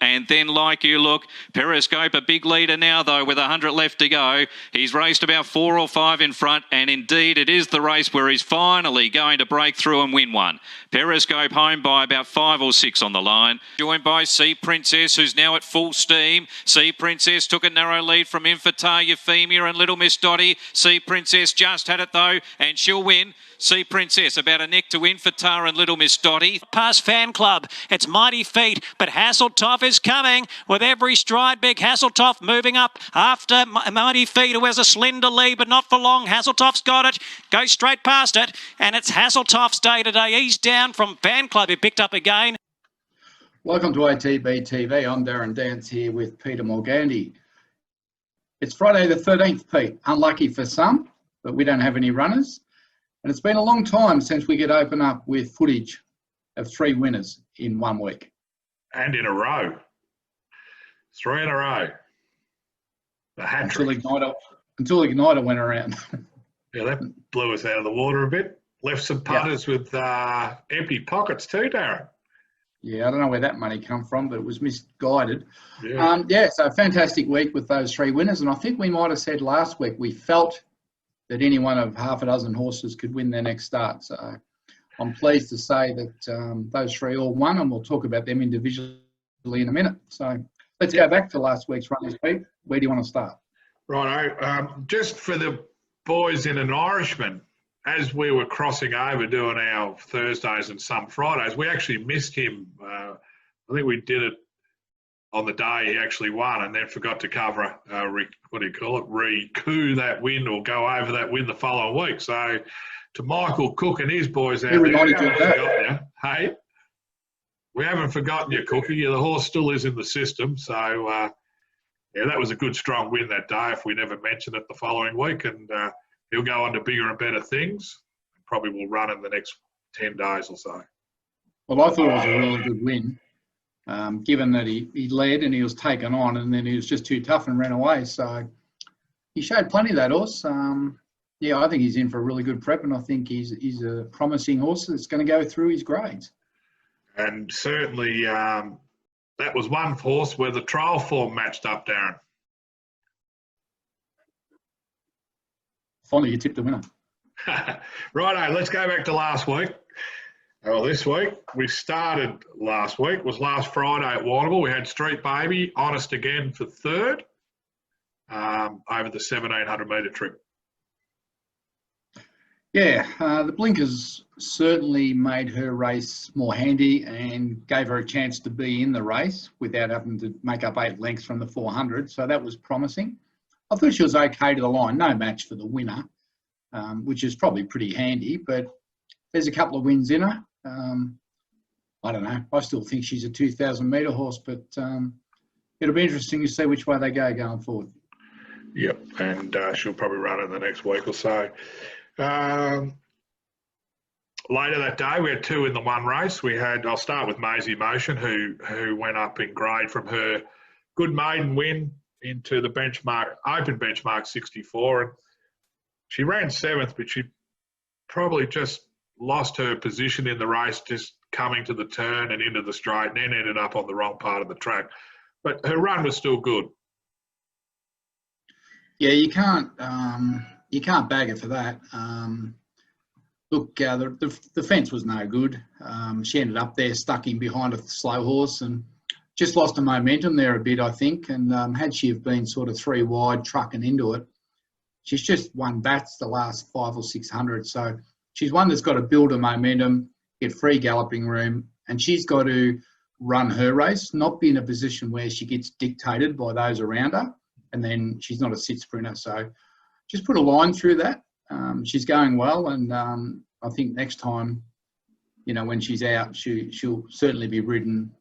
and then Like You Look. Periscope, a big leader now, though, with 100 left to go. He's raced about 4 or 5 in front, and indeed it is the race where he's finally going to break through and win one. Periscope home by about 5 or 6 on the line. Joined by Sea Princess, who's now at full steam. Sea Princess took a narrow lead from Infatar, Euphemia and Little Miss Dottie. Sea Princess just had it, though, and she'll win. Sea Princess about a neck to Infatar and Little Miss Dottie. Past Fan Club, it's Mighty Feet, but Hasseltoff is coming with every stride. Big Hasseltoff moving up after Mighty Feet, who has a slender lead, but not for long. Hasseltoff's got it, goes straight past it, and it's Hasseltoff's day today. He's down from Fan Club, who picked up again. Welcome to ATB TV. I'm Darren Dance here with Peter Morgandy. It's Friday the 13th, Pete. Unlucky for some, but we don't have any runners. And it's been a long time since we could open up with footage of 3 winners in 1 week. And in a row. 3 in a row. The hat trick. Until Igniter went around. Yeah, that blew us out of the water a bit. Left some punters with empty pockets too, Darren. Yeah, I don't know where that money come from, but it was misguided. Yeah, so a fantastic week with those 3 winners. And I think we might have said last week we felt that any one of half a dozen horses could win their next start. So I'm pleased to say that those 3 all won, and we'll talk about them individually in a minute. So let's go back to last week's runners, Pete. Where do you want to start? Righto. Just for the boys in an Irishman, as we were crossing over doing our Thursdays and some Fridays, we actually missed him. I think we did it on the day he actually won, and then forgot to cover, recoup that win or go over that win the following week. So to Michael Cook and his boys out there, we haven't forgotten you. Hey, we haven't forgotten you, Cookie. The horse still is in the system. So, yeah, that was a good, strong win that day if we never mention it the following week. And he'll go on to bigger and better things. Probably will run in the next 10 days or so. Well, I thought it was a really good win. Given that he led and he was taken on, and then he was just too tough and ran away. So he showed plenty of that horse. Yeah, I think he's in for a really good prep, and I think he's a promising horse that's going to go through his grades. And certainly that was one horse where the trial form matched up, Darren. Finally, you tipped the winner. Righto, let's go back to last week. Well, this week, we started last week, was last Friday at Warrnambool. We had Street Baby, honest again for 3rd over the 1,700 metre trip. Yeah, the blinkers certainly made her race more handy and gave her a chance to be in the race without having to make up 8 lengths from the 400. So that was promising. I thought she was okay to the line. No match for the winner, which is probably pretty handy, but there's a couple of wins in her. I don't know. I still think she's a 2,000 metre horse, but it'll be interesting to see which way they go going forward. Yep, and she'll probably run in the next week or so. Later that day, we had 2 in the 1 race. I'll start with Maisie Motion, who went up in grade from her good maiden win into the open benchmark 64. And she ran 7th, but she probably just lost her position in the race, just coming to the turn and into the straight, and then ended up on the wrong part of the track. But her run was still good. Yeah, you can't bag her for that. Look, the fence was no good. She ended up there stuck in behind a slow horse and just lost her momentum there a bit, I think. And had she have been sort of 3 wide, trucking into it, she's just won bats the last 500 or 600. So she's one that's got to build her momentum, get free galloping room, and she's got to run her race, not be in a position where she gets dictated by those around her, and then she's not a sit sprinter. So just put a line through that. She's going well, and I think next time, when she's out, she'll certainly be ridden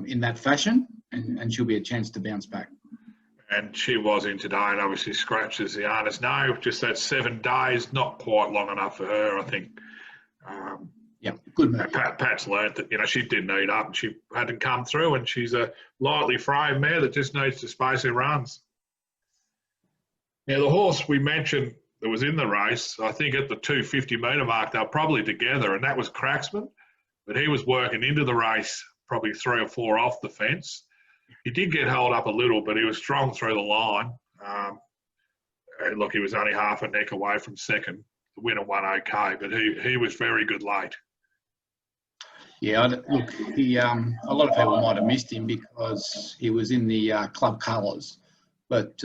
in that fashion, and she'll be a chance to bounce back. And she was in today, and obviously scratches the harness. No, just that 7 days, not quite long enough for her, I think. Yeah, good move. Pat's learnt that, she didn't eat up and she hadn't come through, and she's a lightly framed mare that just needs to space her runs. Now, the horse we mentioned that was in the race, I think at the 250 metre mark, they were probably together, and that was Cracksman. But he was working into the race, probably 3 or 4 off the fence. He did get held up a little, but he was strong through the line. And look, he was only half a neck away from second. The winner won okay, but he was very good late. Yeah, look, he a lot of people might have missed him because he was in the club colours. But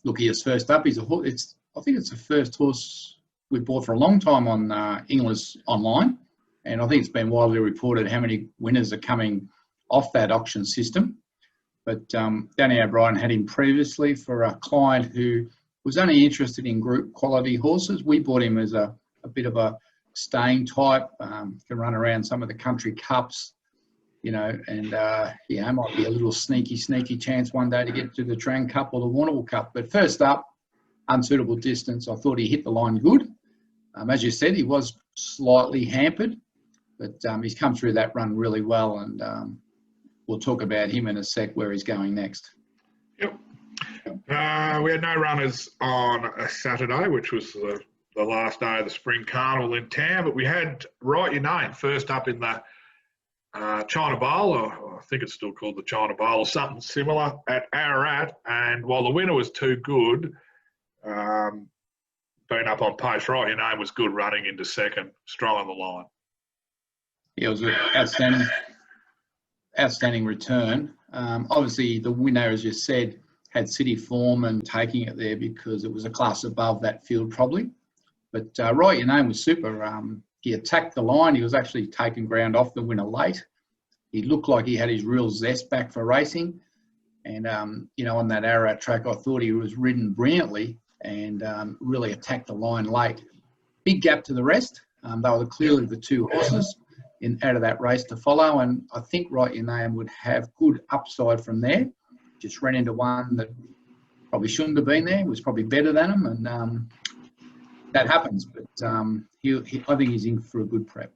look, he is first up. He's a horse. I think it's the first horse we bought for a long time on English online, and I think it's been widely reported how many winners are coming off that auction system. But Danny O'Brien had him previously for a client who was only interested in group quality horses. We bought him as a bit of a staying type, can run around some of the country cups, you know, and yeah, might be a little sneaky chance one day to get to the Trang Cup or the Warrnambool Cup. But first up, unsuitable distance. I thought he hit the line good. As you said, he was slightly hampered, but he's come through that run really well, and we'll talk about him in a sec, where he's going next. Yep. We had no runners on a Saturday, which was the last day of the Spring Carnival in town, but we had Write Your Name first up in the China Bowl, or I think it's still called the China Bowl, or something similar at Ararat. And while the winner was too good, being up on pace, Write Your Name was good running into second, strong on the line. Yeah, it was an outstanding return. Obviously, the winner, as you said, had city form and taking it there because it was a class above that field probably. But Write Your Name was super. He attacked the line. He was actually taking ground off the winner late. He looked like he had his real zest back for racing. And, you know, on that Ararat track, I thought he was ridden brilliantly and really attacked the line late. Big gap to the rest. They were clearly the two horses out of that race to follow. And I think Write Your Name would have good upside from there. Just ran into one that probably shouldn't have been there. Was probably better than him. And that happens. But I think he's in for a good prep.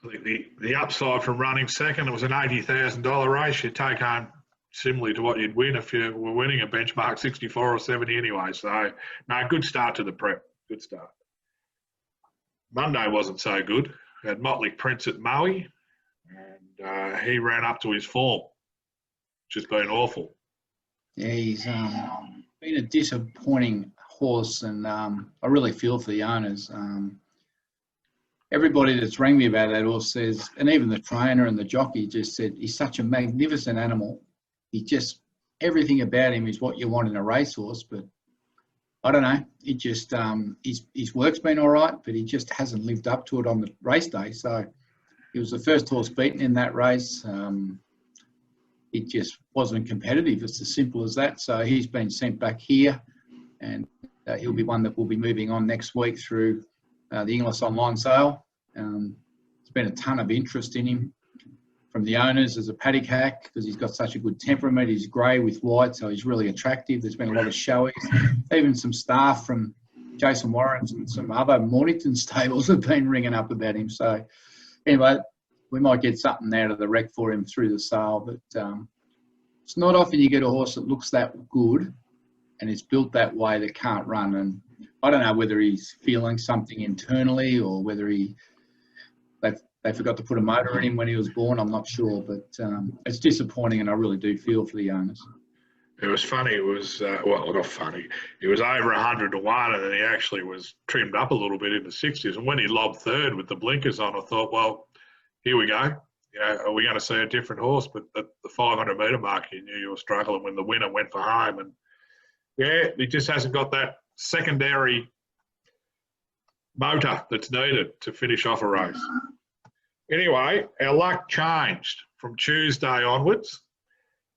The upside from running second, it was an $80,000 race. You take home similarly to what you'd win if you were winning a benchmark 64 or 70 anyway. So, no, good start to the prep. Good start. Monday wasn't so good. We had Motley Prince at Maui, and he ran up to his form, which has been awful. Yeah, he's been a disappointing horse, and I really feel for the owners. Everybody that's rang me about that horse says, and even the trainer and the jockey just said, he's such a magnificent animal. He just, everything about him is what you want in a racehorse, but I don't know. It just, his work's been all right, but he just hasn't lived up to it on the race day. So he was the first horse beaten in that race. It just wasn't competitive. It's as simple as that. So he's been sent back here, and he'll be one that will be moving on next week through the English online sale. There's been a ton of interest in him from the owners as a paddock hack because he's got such a good temperament. He's grey with white, so he's really attractive. There's been a lot of showies. Even some staff from Jason Warren's and some other Mornington stables have been ringing up about him. So anyway, we might get something out of the rec for him through the sale, but it's not often you get a horse that looks that good and it's built that way that can't run. And I don't know whether he's feeling something internally or whether they forgot to put a motor in him when he was born. I'm not sure, but it's disappointing, and I really do feel for the owners. It was funny. It was, well, not funny. It was over 100 to 1, and then he actually was trimmed up a little bit in the 60s. And when he lobbed third with the blinkers on, I thought, well, here we go. You know, are we going to see a different horse? But at the 500-metre mark, you knew you were struggling when the winner went for home. And, yeah, he just hasn't got that secondary motor that's needed to finish off a race. Anyway, our luck changed from Tuesday onwards.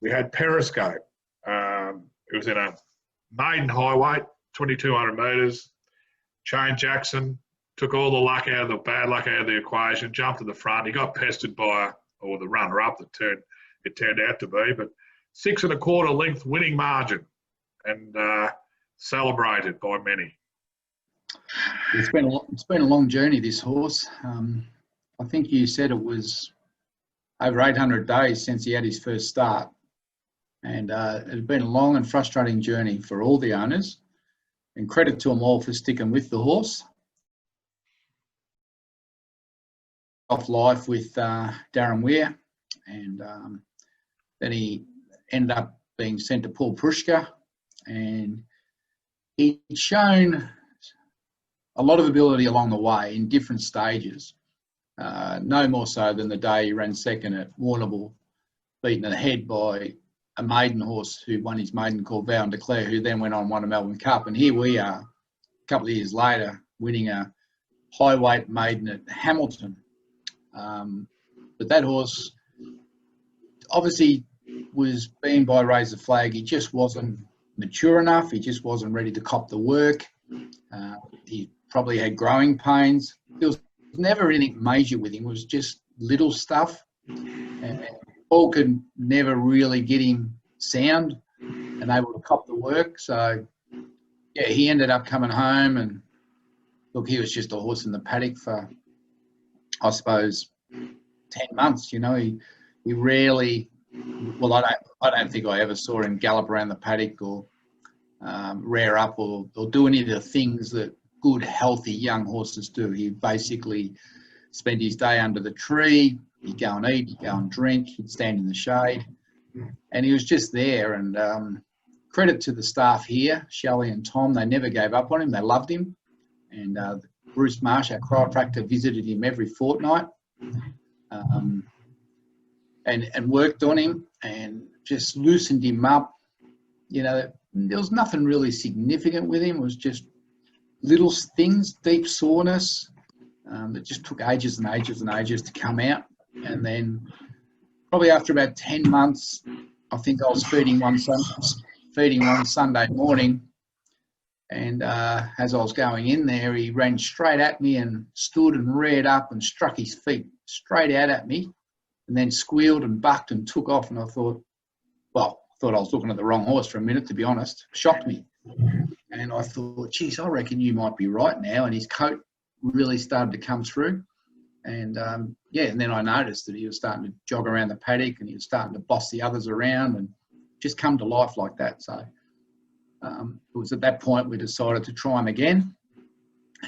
We had Periscope. It was in a maiden high weight, 2,200 metres. Shane Jackson took all the luck out of the bad luck out of the equation, jumped to the front. He got pestered by, or the runner-up that it turned out to be, but 6 1/4 length winning margin, and celebrated by many. It's been a long journey, this horse. I think you said it was over 800 days since he had his first start. And it had been a long and frustrating journey for all the owners. And credit to them all for sticking with the horse. Off life with Darren Weir. And then he ended up being sent to Paul Prushka, and he'd shown a lot of ability along the way in different stages. No more so than the day he ran second at Warrnambool, beaten ahead by a maiden horse who won his maiden called Vow and Declare, who then went on and won a Melbourne Cup. And here we are, a couple of years later, winning a high weight maiden at Hamilton. But that horse obviously was being by Raise the Flag. He just wasn't mature enough. He just wasn't ready to cop the work. He probably had growing pains. There was never anything major with him. It was just little stuff. And Paul could never really get him sound and able to cop the work. So, yeah, he ended up coming home, and look, he was just a horse in the paddock for, I suppose, 10 months. You know, he rarely, well, I don't think I ever saw him gallop around the paddock or rear up or do any of the things that good, healthy young horses do. He basically spent his day under the tree. He'd go and eat, he'd go and drink, he'd stand in the shade, and he was just there. And credit to the staff here, Shelley and Tom, they never gave up on him. They loved him. And Bruce Marsh, our chiropractor, visited him every fortnight and worked on him and just loosened him up. You know, there was nothing really significant with him. It was just little things, deep soreness that just took ages and ages and ages to come out. And then probably after about 10 months, I think I was feeding one Sunday morning, and as I was going in there, he ran straight at me and stood and reared up and struck his feet straight out at me, and then squealed and bucked and took off. And I thought I was looking at the wrong horse for a minute, to be honest. Shocked me. And I thought, geez, I reckon you might be right now. And his coat really started to come through. And, and then I noticed that he was starting to jog around the paddock, and he was starting to boss the others around and just come to life like that. So it was at that point we decided to try him again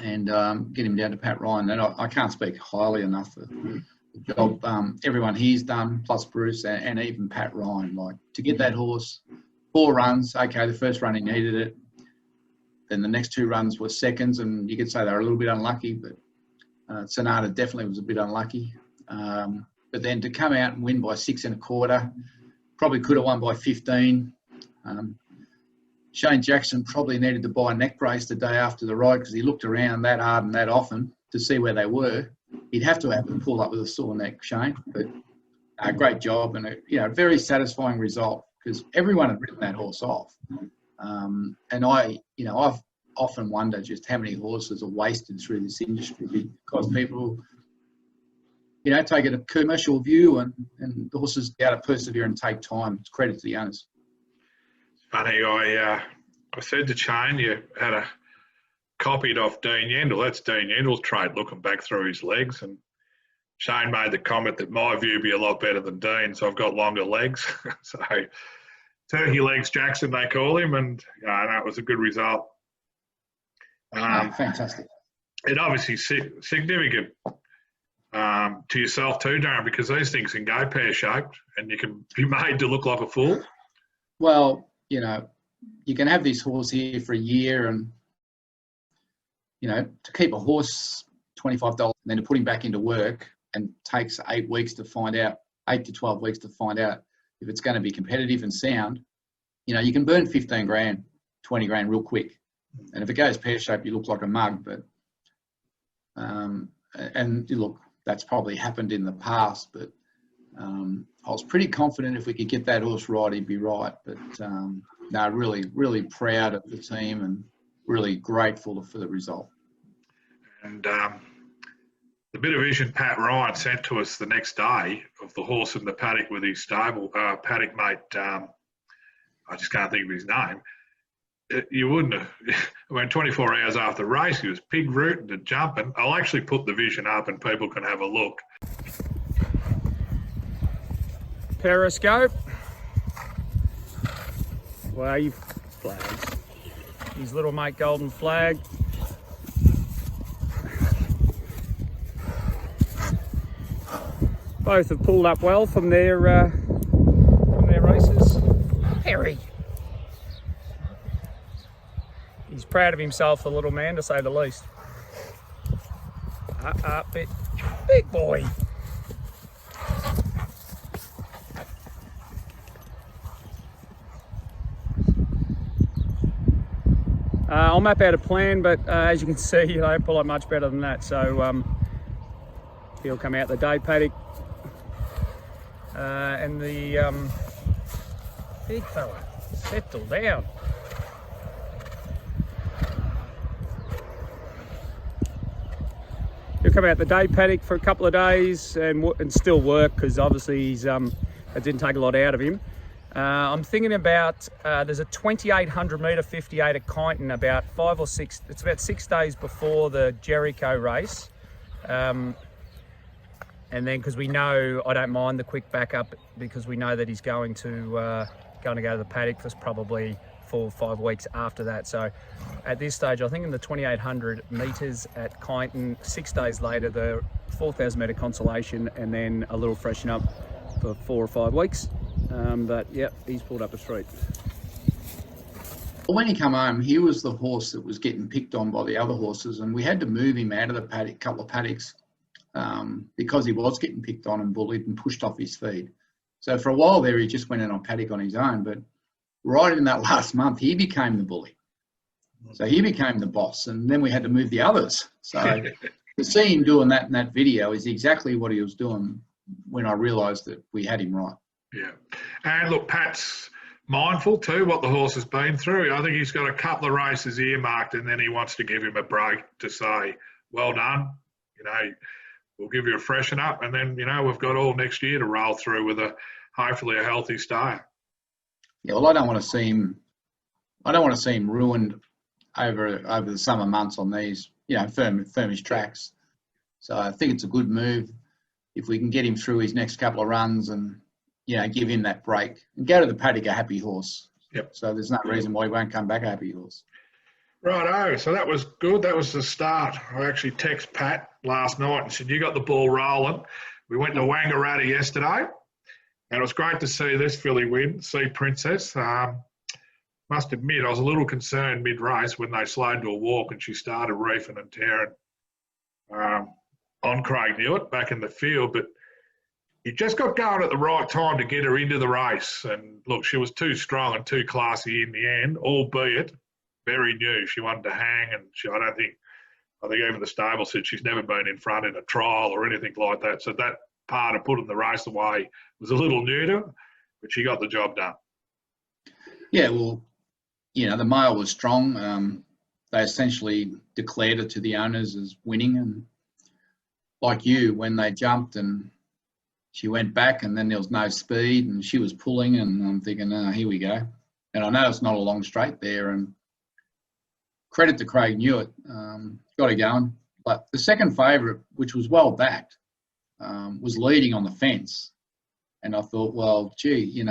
and get him down to Pat Ryan. And I can't speak highly enough of the job everyone here's done, plus Bruce and even Pat Ryan. Like, to get that horse 4 runs, okay, the first run he needed it. Then the next 2 runs were seconds, and you could say they were a little bit unlucky, but Sonata definitely was a bit unlucky. But then to come out and win by 6 1/4, probably could have won by 15. Shane Jackson probably needed to buy a neck brace the day after the ride, because he looked around that hard and that often to see where they were. He'd have to pull up with a sore neck, Shane. But a great job, and a very satisfying result, because everyone had written that horse off. And I've often wondered just how many horses are wasted through this industry because people, take a commercial view, and the horses be able to persevere and take time. It's credit to the owners. Funny, I said to Shane, you had a copied off Dean Yendall. That's Dean Yendall's trait, looking back through his legs. And Shane made the comment that my view would be a lot better than Dean, so I've got longer legs. So Turkey Legs Jackson, they call him, and that was a good result. Fantastic. It obviously significant to yourself too, Darren, because these things can go pear-shaped and you can be made to look like a fool. Well, you can have this horse here for a year, and, to keep a horse $25 and then to put him back into work, and takes 8 weeks to find out, 8 to 12 weeks to find out if it's going to be competitive and sound. You can burn 15 grand, 20 grand real quick. And if it goes pear-shaped, you look like a mug. But, and look, that's probably happened in the past, but I was pretty confident if we could get that horse right, he'd be right. But really, really proud of the team and really grateful for the result. And the bit of vision Pat Ryan sent to us the next day of the horse in the paddock with his stable, paddock mate, I just can't think of his name. You wouldn't have, 24 hours after the race, he was pig rooting and jumping. I'll actually put the vision up and people can have a look. Periscope. Wave flags. His little mate Golden Flag. Both have pulled up well from their races. proud of himself, the little man, to say the least. Big boy. I'll map out a plan, but as you can see, they don't pull up much better than that. So he'll come out the day paddock, and the big fella, settle down. He'll come out the day paddock for a couple of days and still work, because obviously he's it didn't take a lot out of him. I'm thinking about, there's a 2,800 metre 58 at Kyneton, about 5 or 6, it's about 6 days before the Jericho race. And then, because we know, I don't mind the quick backup, because we know that he's going to go to the paddock for probably 4 or 5 weeks after that. So at this stage, I think in the 2,800 metres at Kyneton, 6 days later, the 4,000 metre consolation, and then a little freshen up for 4 or 5 weeks. But yeah, he's pulled up a street. When he come home, he was the horse that was getting picked on by the other horses, and we had to move him out of the paddock, couple of paddocks, because he was getting picked on and bullied and pushed off his feed. So for a while there, he just went in on paddock on his own, but right in that last month, he became the bully. So he became the boss, and then we had to move the others. So to see him doing that in that video is exactly what he was doing when I realised that we had him right. Yeah. And look, Pat's mindful too what the horse has been through. I think he's got a couple of races earmarked, and then he wants to give him a break to say, well done, we'll give you a freshen up, and then, we've got all next year to roll through with hopefully a healthy stayer. Yeah, well, I don't want to see him ruined over the summer months on these, firmish tracks. So I think it's a good move if we can get him through his next couple of runs and, give him that break and go to the paddock a happy horse. Yep. So there's no reason why he won't come back a happy horse. Righto, so that was good. That was the start. I actually texted Pat last night and said, you got the ball rolling. We went to Wangaratta yesterday, and it was great to see this filly win, see Princess. Must admit, I was a little concerned mid-race when they slowed to a walk and she started reefing and tearing on Craig Newitt back in the field, but you just got going at the right time to get her into the race. And look, she was too strong and too classy in the end, albeit very new. She wanted to hang, and I think even the stable said she's never been in front in a trial or anything like that. So that part of putting the race away was a little new to her, but she got the job done. Yeah, well, the male was strong. They essentially declared it to the owners as winning, and like you, when they jumped and she went back and then there was no speed and she was pulling, and I'm thinking, here we go. And I know it's not a long straight there, and credit to Craig Newitt, got it going. But the second favourite, which was well backed, was leading on the fence. And I thought, well, gee,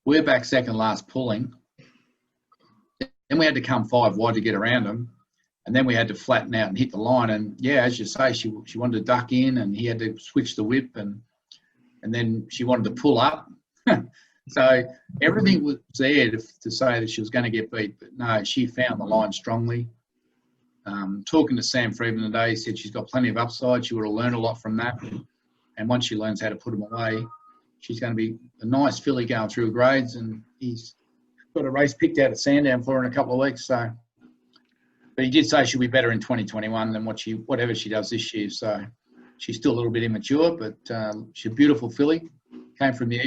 we're back second last pulling. Then we had to come 5 wide to get around them. And then we had to flatten out and hit the line. And yeah, as you say, she wanted to duck in, and he had to switch the whip, and then she wanted to pull up. So everything was there to say that she was going to get beat. But no, she found the line strongly. Talking to Sam Friedman today, he said she's got plenty of upside. She would have learned a lot from that. And once she learns how to put them away, she's going to be a nice filly going through grades. And he's got a race picked out at Sandown for her in a couple of weeks. So, but he did say she'll be better in 2021 than whatever she does this year. So she's still a little bit immature, but she's a beautiful filly. Came from the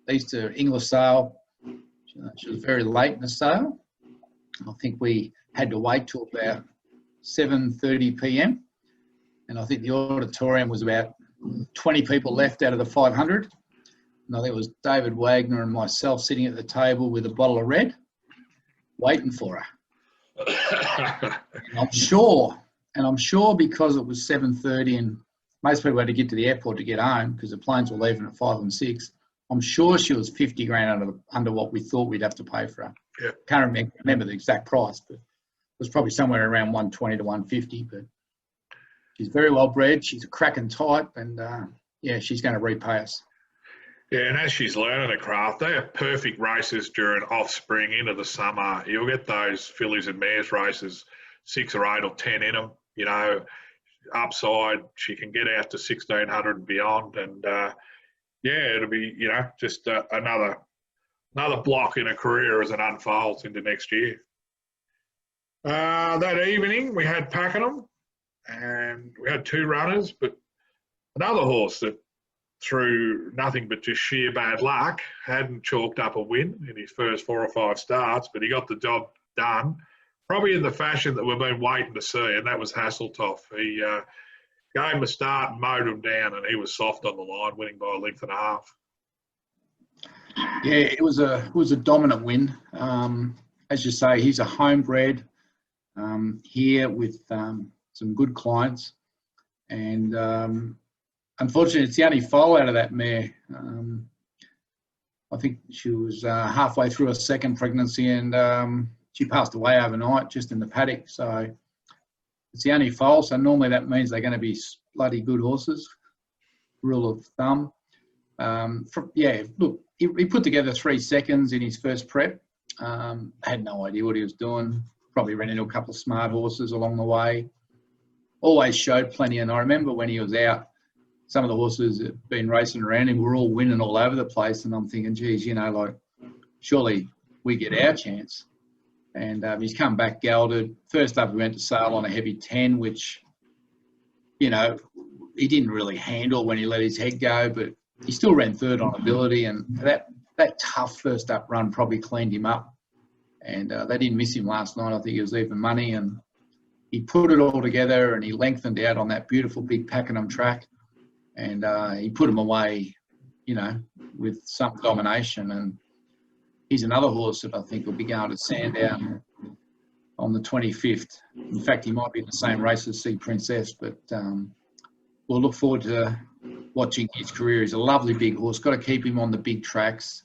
Easter English sale. She was very late in the sale. I think we had to wait till about 7:30 p.m. And I think the auditorium was about 20 people left out of the 500. And I think it was David Wagner and myself sitting at the table with a bottle of red, waiting for her. And I'm sure because it was 7:30 and most people had to get to the airport to get home because the planes were leaving at 5 and 6. I'm sure she was 50 grand under what we thought we'd have to pay for her. Yeah. Can't remember the exact price, but it was probably somewhere around 120 to 150. But she's very well bred. She's a cracking type, and yeah, she's going to repay us. Yeah, and as she's learning the craft, they are perfect races during off-spring into the summer. You'll get those fillies and mares races, 6 or 8 or 10 in them, you know, upside. She can get out to 1,600 and beyond. And, yeah, it'll be, you know, just another block in a career as it unfolds into next year. That evening, we had Pakenham, and we had 2 runners, but another horse that, through nothing but just sheer bad luck, hadn't chalked up a win in his first 4 or 5 starts, but he got the job done, probably in the fashion that we've been waiting to see, and that was Hasseltoff. He gave him a start and mowed him down, and he was soft on the line, winning by a length and a half. Yeah, it was a dominant win. As you say, he's a homebred here with some good clients, and unfortunately, it's the only foal out of that mare. I think she was halfway through a second pregnancy, and she passed away overnight just in the paddock. So it's the only foal. So normally that means they're going to be bloody good horses. Rule of thumb. Yeah, look, he put together 3 seconds in his first prep. Had no idea what he was doing. Probably ran into a couple of smart horses along the way. Always showed plenty. And I remember when he was out, some of the horses that had been racing around him were all winning all over the place. And I'm thinking, geez, you know, like, surely we get our chance. And he's come back gelded. First up, we went to sale on a heavy 10, which, you know, he didn't really handle when he let his head go, but he still ran third on ability. And that tough first up run probably cleaned him up. And they didn't miss him last night. I think it was even money. And he put it all together and he lengthened out on that beautiful big Pakenham track. And he put him away, you know, with some domination. And he's another horse that I think will be going to Sandown on the 25th. In fact, he might be in the same race as Sea Princess, but we'll look forward to watching his career. He's a lovely big horse. Got to keep him on the big tracks.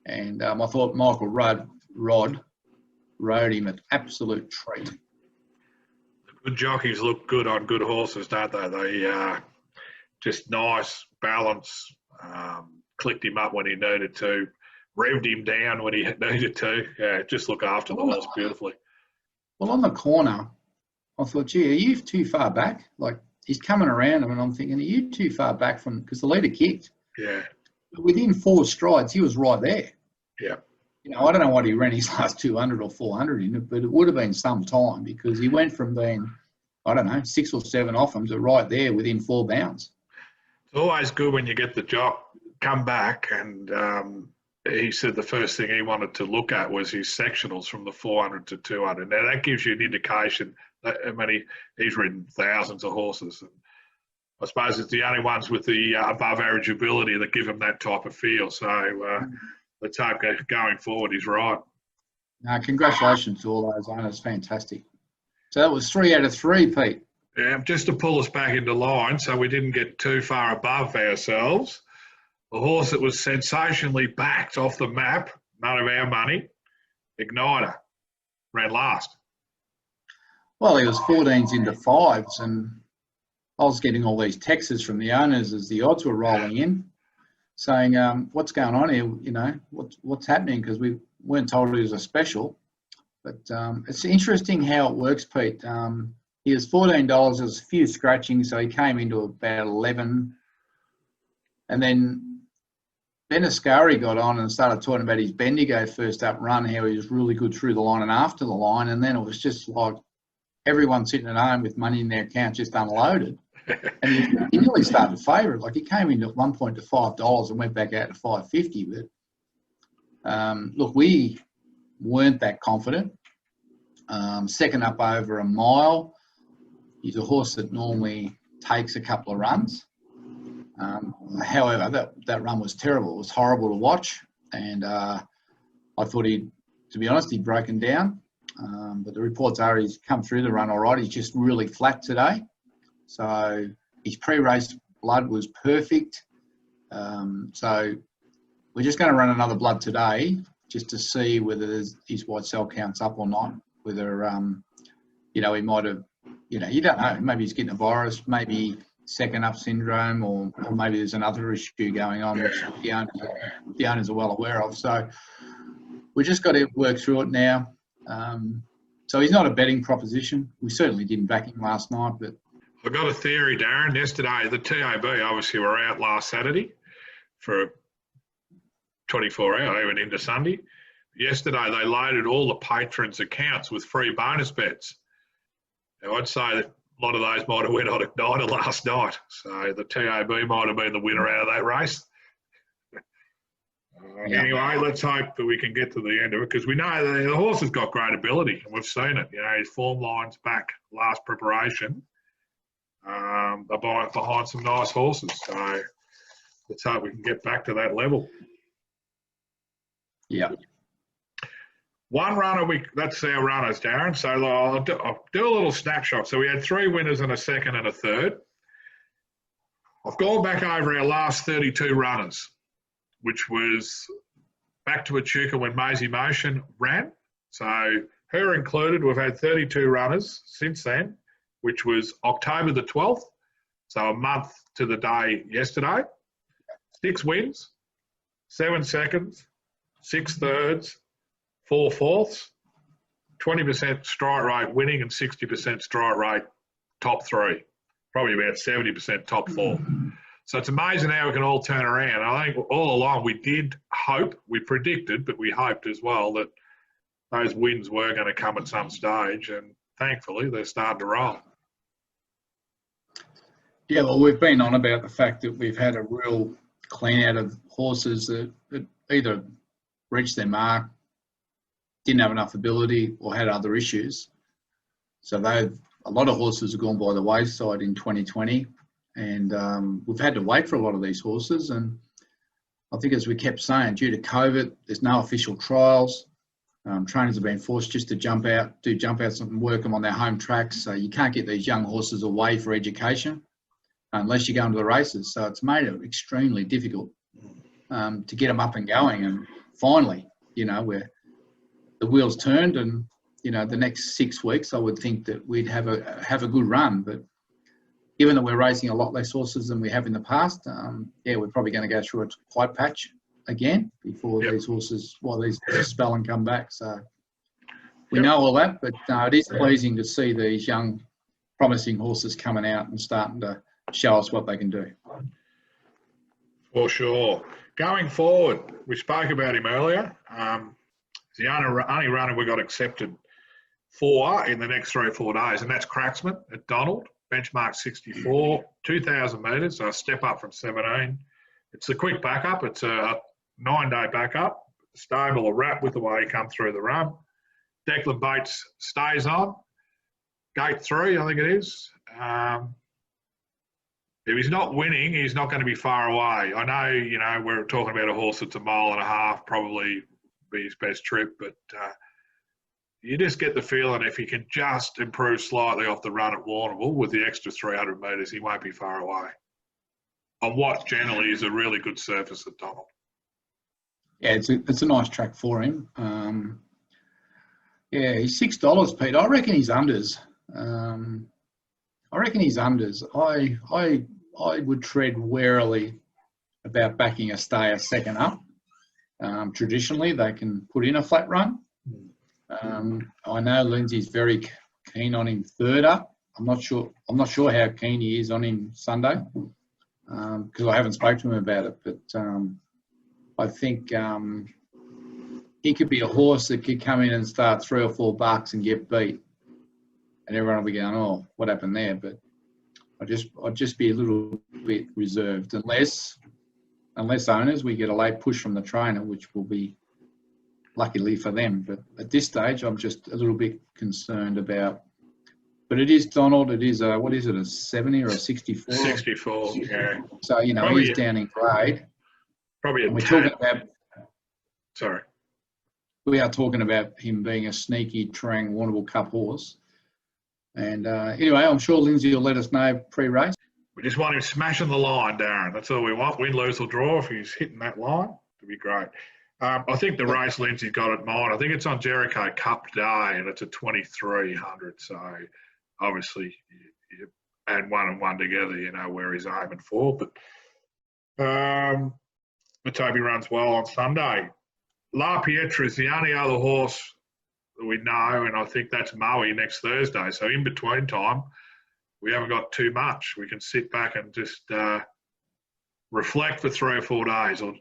And I thought Michael Rod rode him an absolute treat. Good jockeys look good on good horses, don't they? They just nice balance, clicked him up when he needed to, revved him down when he needed to. Yeah, just look after the horse beautifully. Well, on the corner, I thought, gee, are you too far back? Like, he's coming around him, and I'm thinking, are you too far back from, because the leader kicked. Yeah. Within 4 strides, he was right there. Yeah. You know, I don't know what he ran his last 200 or 400 in it, but it would have been some time because he went from being, I don't know, 6 or 7 off him to right there within 4 bounds. It's always good when you get the jock come back, and he said the first thing he wanted to look at was his sectionals from the 400 to 200. Now, that gives you an indication that, I mean, he's ridden thousands of horses. And I suppose it's the only ones with the above average ability that give him that type of feel. So let's hope going forward he's right. Congratulations to all those owners. Fantastic. So that was 3 out of 3, Pete. Yeah, just to pull us back into line so we didn't get too far above ourselves. The horse that was sensationally backed off the map, none of our money, Igniter, ran last. Well, he was 14s into 5s, and I was getting all these texts from the owners as the odds were rolling in, saying, what's going on here, you know, what's happening, because we weren't told it was a special. But it's interesting how it works, Pete. He was $14, there was a few scratchings, so he came into about 11. And then Ascari got on and started talking about his Bendigo first up run, how he was really good through the line and after the line. And then it was just like everyone sitting at home with money in their account just unloaded. And he nearly started favourite. Like, he came in at one point to $5 and went back out to $5.50. But look, we weren't that confident. Second up over a mile. He's a horse that normally takes a couple of runs. However, that run was terrible. It was horrible to watch. And I thought to be honest, he'd broken down. But the reports are he's come through the run all right. He's just really flat today. So his pre-race blood was perfect. So we're just going to run another blood today just to see whether his white cell count's up or not. Whether, you know, he might have, you know, you don't know. Maybe he's getting a virus. Maybe second up syndrome, or maybe there's another issue going on which the owners are well aware of. So we just got to work through it now. So he's not a betting proposition. We certainly didn't back him last night, but I got a theory, Darren. Yesterday, the TAB obviously were out last Saturday for 24 hours, even into Sunday. Yesterday, they loaded all the patrons' accounts with free bonus bets. Now, I'd say that a lot of those might have went on Igniter last night. So the TAB might have been the winner out of that race. Anyway, let's hope that we can get to the end of it, because we know the horse has got great ability, and we've seen it. You know, his form line's back last preparation. Behind some nice horses. So let's hope we can get back to that level. yeah. One runner, that's our runners, Darren. So I'll do a little snapshot. So we had 3 winners and a second and a third. I've gone back over our last 32 runners, which was back to Echuca when Maisie Motion ran. So her included, we've had 32 runners since then, which was October the 12th. So a month to the day yesterday. 6 wins, 7 seconds, 6 thirds, 4 fourths, 20% strike rate winning and 60% strike rate top 3. Probably about 70% top 4. So it's amazing how we can all turn around. I think all along we did hope, we predicted, but we hoped as well that those wins were going to come at some stage, and thankfully they're starting to roll. Yeah, well, we've been on about the fact that we've had a real clean out of horses that either reached their mark, didn't have enough ability, or had other issues. So a lot of horses have gone by the wayside in 2020, and we've had to wait for a lot of these horses. And I think, as we kept saying, due to COVID, there's no official trials. Trainers have been forced just to do jump outs and work them on their home tracks. So you can't get these young horses away for education unless you go into the races. So it's made it extremely difficult to get them up and going. And finally, you know, where the wheels turned, and you know, the next 6 weeks, I would think that we'd have a good run. But given that we're racing a lot less horses than we have in the past, we're probably going to go through a quiet patch again before these horses, these spell and come back. So we know all that, but it is pleasing to see these young, promising horses coming out and starting to show us what they can do. For sure. Going forward, we spoke about him earlier. The only runner we got accepted for in the next 3 or 4 days, and that's Cracksman at Donald, benchmark 64, 2,000 metres, so a step up from 17. It's a quick backup. It's a 9-day backup. Stable or wrap with the way he come through the run. Declan Bates stays on. Gate 3, I think it is. If he's not winning, he's not going to be far away. I know, you know, we're talking about a horse that's 1.5 miles, probably be his best trip, but you just get the feeling if he can just improve slightly off the run at Warrnambool with the extra 300 metres, he won't be far away on what generally is a really good surface at Donald. Yeah, it's a nice track for him. He's $6, Pete. I reckon he's unders. I would tread warily about backing a stayer second up. Traditionally, they can put in a flat run. I know Lindsay's very keen on him third up. I'm not sure how keen he is on him Sunday because I haven't spoken to him about it. But I think he could be a horse that could come in and start $3 or $4 and get beat, and everyone will be going, "Oh, what happened there?" But I'd just be a little bit reserved unless owners, we get a late push from the trainer, which will be luckily for them. But at this stage, I'm just a little bit concerned about. But it is Donald. It is a 70 or a 64? 64, yeah. So, you know, Probably he's down in grade. Probably we're talking about. Sorry. We are talking about him being a sneaky Terang Warrnambool Cup horse. And anyway, I'm sure Lindsay will let us know pre-race. We just want him smashing the line, Darren. That's all we want. Win, lose or draw. If he's hitting that line, it'd be great. I think the race Lindsay's got at mine, I think it's on Jericho Cup Day, and it's a 2300. So obviously and 1 and 1 together, you know, where he's aiming for. But Toby runs well on Sunday. La Pietra is the only other horse that we know, and I think that's Maui next Thursday. So in between time, we haven't got too much. We can sit back and just reflect for 3 or 4 days, or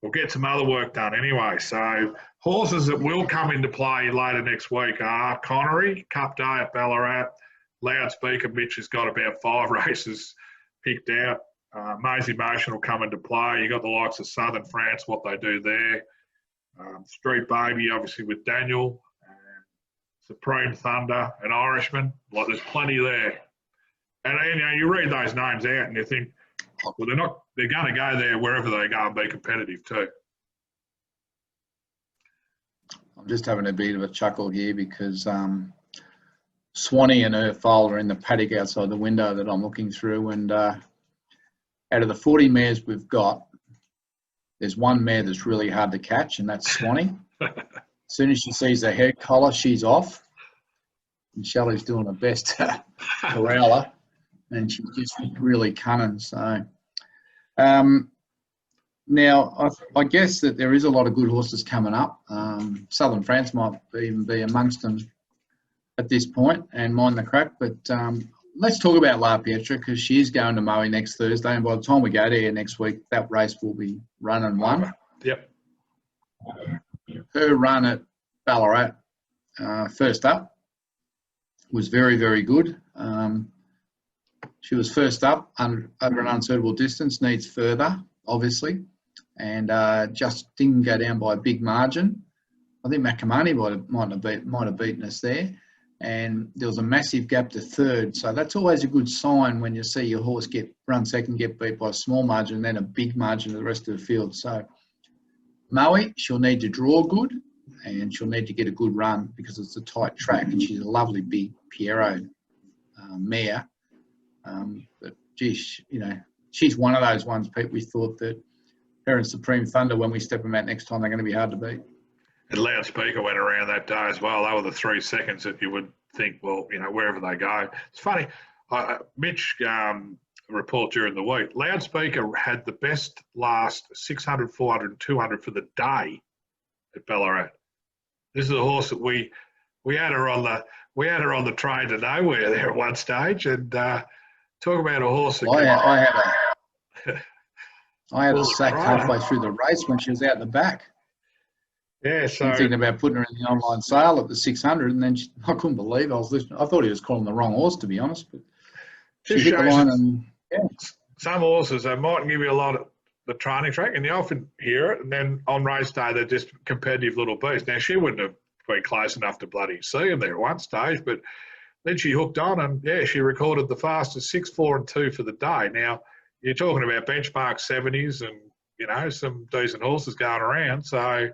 we'll get some other work done anyway. So horses that will come into play later next week are Connery, Cup Day at Ballarat. Loudspeaker, Mitch has got about 5 races picked out. Maisie Motion will come into play. You've got the likes of Southern France, what they do there. Street Baby, obviously, with Daniel. Supreme Thunder, an Irishman. Like, there's plenty there. And you know, you read those names out and you think, well, they're going to go there wherever they go and be competitive too. I'm just having a bit of a chuckle here because Swanee and her foal are in the paddock outside the window that I'm looking through, and out of the 40 mares we've got, there's one mare that's really hard to catch, and that's Swanee. As soon as she sees the head collar, she's off. And Shelley's doing her best to corral her, and she's just really cunning. So now I guess that there is a lot of good horses coming up. Southern France might even be amongst them at this point, and Mind the Crack. But let's talk about La Pietra, because she is going to Maui next Thursday, and by the time we go there next week, that race will be run and won. Yep. Her run at Ballarat, first up, was very, very good. She was first up over an unsuitable distance, needs further, obviously, and just didn't go down by a big margin. I think Makamani might have beaten us there, and there was a massive gap to third. So that's always a good sign when you see your horse run second, get beat by a small margin, and then a big margin to the rest of the field. So Maui, she'll need to draw good, and she'll need to get a good run because it's a tight track, and she's a lovely big Piero mare. But geez, you know, she's one of those ones, Pete, we thought that her and Supreme Thunder, when we step them out next time, they're going to be hard to beat. And Loudspeaker went around that day as well. They were the 3 seconds that you would think, well, you know, wherever they go. It's funny. Mitch report during the week, Loudspeaker had the best last 600, 400, and 200 for the day at Ballarat. This is a horse that we had her on the train to nowhere there at one stage, and talk about a horse that I had a sack halfway through the race when she was out the back. Yeah, so I'm thinking about putting her in the online sale at the 600, and then I couldn't believe I was listening. I thought he was calling the wrong horse, to be honest. But she hit the line, and yeah. Some horses, they mightn't give you a lot of the training track, and you often hear it, and then on race day they're just competitive little beasts. Now, she wouldn't have been close enough to bloody see him there at one stage, but then she hooked on, and yeah, she recorded the fastest 6, 4, and 2 for the day. Now, you're talking about benchmark 70s and, you know, some decent horses going around, so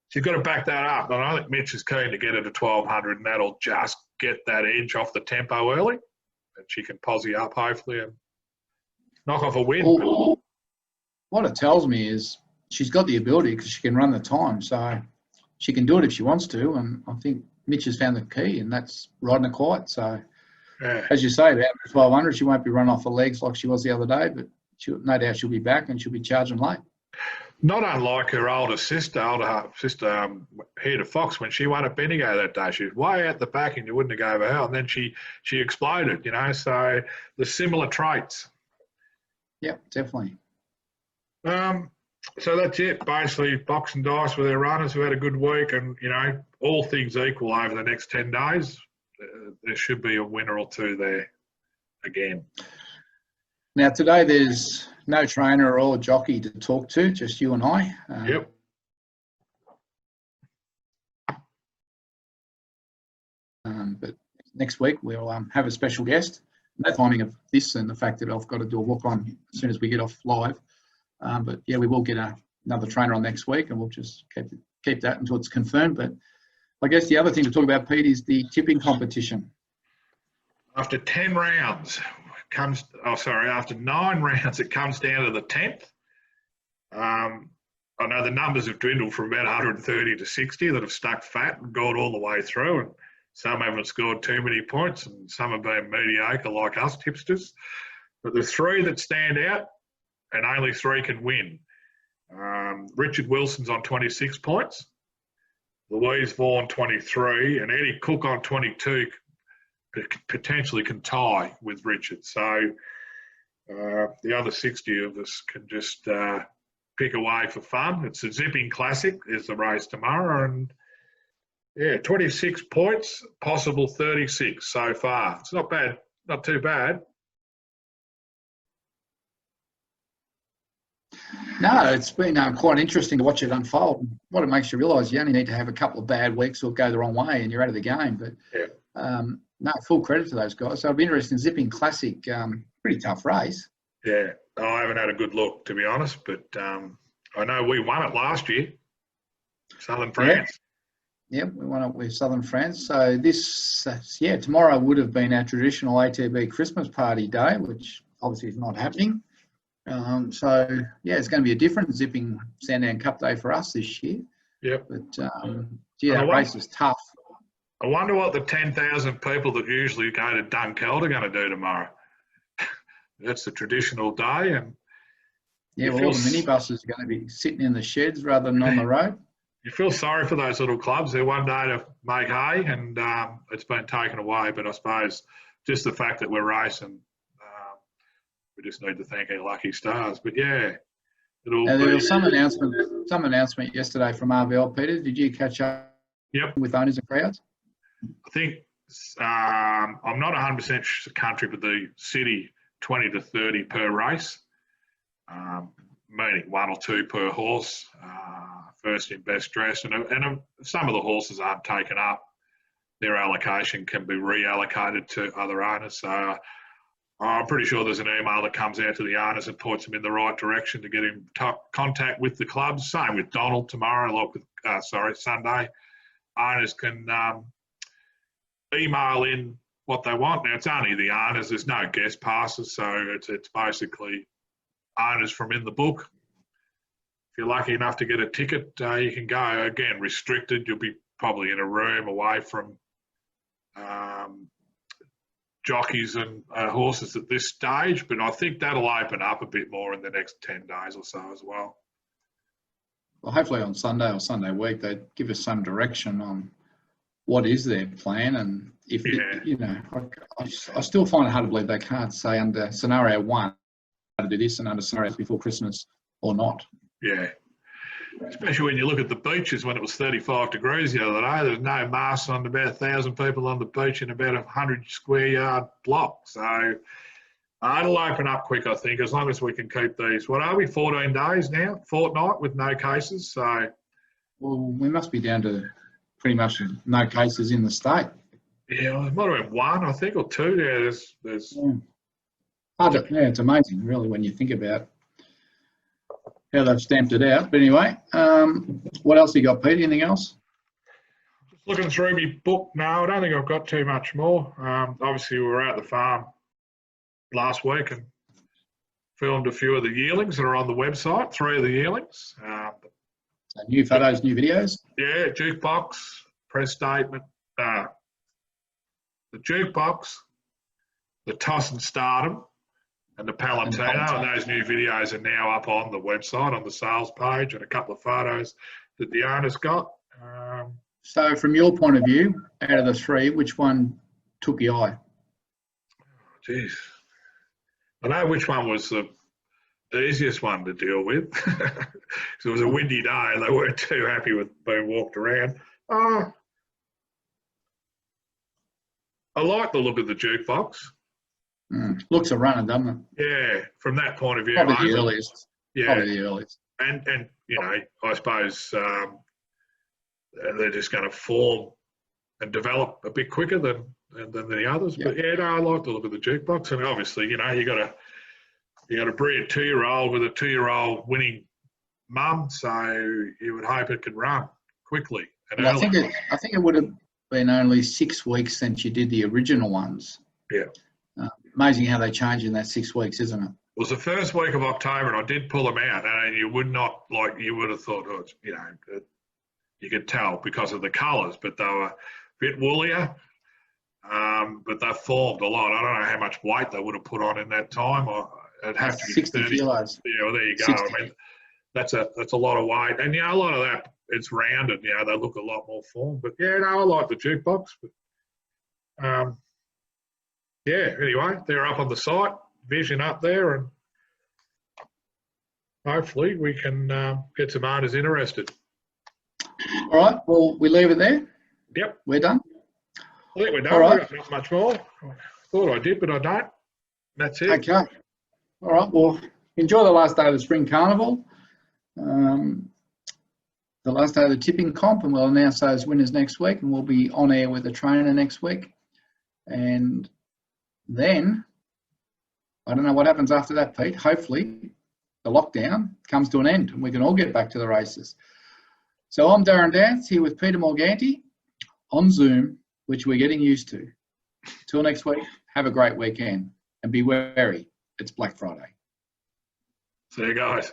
she's got to back that up. And I think Mitch is keen to get her to 1200, and that'll just get that edge off the tempo early, and she can posse up hopefully and knock off a win. Well, what it tells me is she's got the ability because she can run the time, so she can do it if she wants to. And I think Mitch has found the key, and that's riding her quiet. So, Yeah. as you say, about 1200, she won't be run off her legs like she was the other day, but no doubt she'll be back and she'll be charging late. Not unlike her older sister, Heater Fox, when she won at Bendigo that day. She was way out the back and you wouldn't have gave her hell. And then she exploded, you know. So the similar traits. Yep, definitely. So that's it. Basically, box and dice with their runners who had a good week, and, you know, all things equal over the next 10 days, there should be a winner or two there again. Now, today there's no trainer or jockey to talk to, just you and I. Yep. But next week we'll have a special guest. No timing of this and the fact that I've got to do a walk-on as soon as we get off live. But yeah, we will get another trainer on next week, and we'll just keep that until it's confirmed. But I guess the other thing to talk about, Pete, is the tipping competition. After 10 rounds, after 9 rounds, it comes down to the 10th. I know the numbers have dwindled from about 130 to 60 that have stuck fat and gone all the way through. And Some haven't scored too many points, and some have been mediocre like us tipsters. But there's 3 that stand out, and only 3 can win. Richard Wilson's on 26 points, Louise Vaughan 23, and Eddie Cook on 22 potentially can tie with Richard. So the other 60 of us can just pick away for fun. It's a Zipping Classic is the race tomorrow, and yeah, 26 points, possible 36 so far. It's not bad, not too bad. No, it's been quite interesting to watch it unfold. What it makes you realise, you only need to have a couple of bad weeks or go the wrong way and you're out of the game. But yeah. No, full credit to those guys. So it'll be interesting. Zipping Classic, pretty tough race. Yeah, I haven't had a good look, to be honest, but I know we won it last year, Southern France. Yeah, we won it with Southern France. So this, tomorrow would have been our traditional ATB Christmas party day, which obviously is not happening. It's going to be a different Zipping Sandown Cup day for us this year. Yep. But, that race is tough. I wonder what the 10,000 people that usually go to Dunkeld are going to do tomorrow. That's the traditional day. And all the minibuses are going to be sitting in the sheds rather than on the road. You feel sorry for those little clubs. They're one day to make hay, and it's been taken away. But I suppose just the fact that we're racing, we just need to thank our lucky stars. But yeah, there was some announcement yesterday from RVL. Peter, did you catch up with owners and crowds? I think I'm not 100% country, but the city 20 to 30 per race, meaning 1 or 2 per horse, first in best dress. And some of the horses aren't taken up. Their allocation can be reallocated to other owners. So I'm pretty sure there's an email that comes out to the owners and points them in the right direction to get in contact with the clubs. Same with Donald tomorrow, like with Sunday. Owners can email in what they want. Now, it's only the owners. There's no guest passes, so it's basically owners from in the book. If you're lucky enough to get a ticket, you can go. Again, restricted. You'll be probably in a room away from jockeys and horses at this stage, but I think that'll open up a bit more in the next 10 days or so as well. Well, hopefully on Sunday or Sunday week, they give us some direction on what is their plan, and if I still find it hard to believe they can't say under scenario 1 how to do this and under scenarios before Christmas or not. Yeah, especially when you look at the beaches when it was 35 degrees the other day. There's no masks on about 1,000 people on the beach in about 100 square yard block. So it'll open up quick, I think, as long as we can keep these. What are we, 14 days now? Fortnight with no cases. So, well, we must be down to pretty much no cases in the state. Yeah, it might have been 1, I think, or 2. Yeah, there's. Yeah, it's amazing, really, when you think about how they've stamped it out. But anyway, what else you got, Pete? Anything else? Just looking through my book now, I don't think I've got too much more. Obviously, we were out at the farm last week and filmed a few of the yearlings that are on the website, 3 of the yearlings. So new photos, new videos? Yeah, jukebox, press statement, the jukebox, the toss and stardom, and the Palantino. And those new videos are now up on the website, on the sales page, and a couple of photos that the owner's got. So from your point of view, out of the 3, which one took your eye? Geez. I know which one was the easiest one to deal with. It was a windy day and they weren't too happy with being walked around. I like the look of the jukebox. Looks a runner, doesn't it? Yeah, from that point of view. Probably the earliest. Yeah. Probably the earliest. And I suppose they're just going to form and develop a bit quicker than the others. Yep. But yeah, no, I like the look of the jukebox. And obviously, you got to breed a 2-year-old with a 2-year-old winning mum, so you would hope it could run quickly. And I think it would have been only 6 weeks since you did the original ones. Yeah. Amazing how they change in that 6 weeks, isn't it? It was the first week of October, and I did pull them out, and you would have thought, you could tell because of the colours, but they were bit woollier, but they've formed a lot. I don't know how much weight they would have put on in that time. It'd have to be 60 30 kilos. Yeah, well, there you go. 60. I mean, that's a lot of weight, and a lot of that it's rounded. They look a lot more formed. But I like the jukebox. But anyway, they're up on the site, vision up there, and hopefully we can get some owners interested. All right, well, we leave it there. Yep, We're done. I think we're done. All right. We've got not much more. Thought I did, but I don't. That's it. Okay. All right, well, enjoy the last day of the Spring Carnival. The last day of the tipping comp, and we'll announce those winners next week, and we'll be on air with the trainer next week. And then, I don't know what happens after that, Pete. Hopefully, the lockdown comes to an end and we can all get back to the races. So I'm Darren Dance here with Peter Morganti on Zoom, which we're getting used to. Till next week, have a great weekend and be wary. It's Black Friday. See you guys.